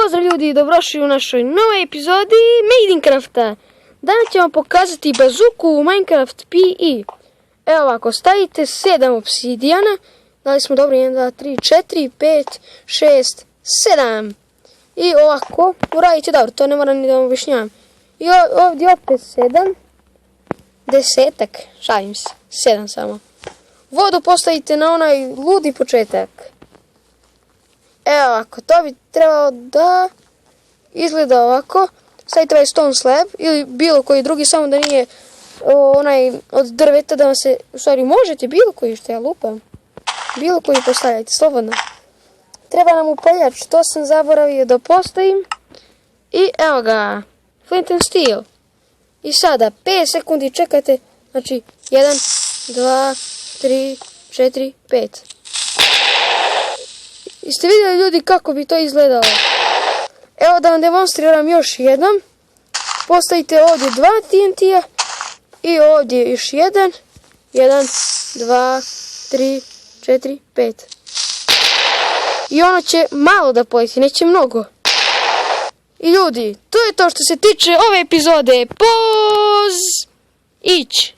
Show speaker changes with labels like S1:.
S1: Pozdrav ljudi i dobrošli u našoj novoj epizodi Minecrafta. Danas ćemo pokazati bazuku u Minecraft PE. Evo ovako, stavite 7 obsidijana. Dali smo dobro 1, 2, 3, 4, 5, 6, 7. I ovako, uradite dobro, to ne moram ni da vam objašnjavam. I ovdje opet 7. Desetak, šalim se, 7 samo. Vodu postavite na onaj ludi početak. Evo ovako, to bi trebalo da izgleda ovako. Stavite ovaj stone slab ili bilo koji drugi, samo da nije onaj od drveta, da vam se, u stvari možete bilo koji, što ja lupam. Bilo koji postavljajte, slobodno. Treba nam upaljač, to sam zaboravio da postavim. I evo ga, flint and steel. I sada 5 sekundi čekate, znači 1, 2, 3, 4, 5. Jeste vidjeli ljudi kako bi to izgledalo? Evo da vam demonstriram još jednom. Postavite ovdje 2 TNT-a i ovdje još jedan. 1, 2, 3, 4, 5. I ono će malo da poleti, neće mnogo. I ljudi, to je to što se tiče ove epizode. Poz! Ić!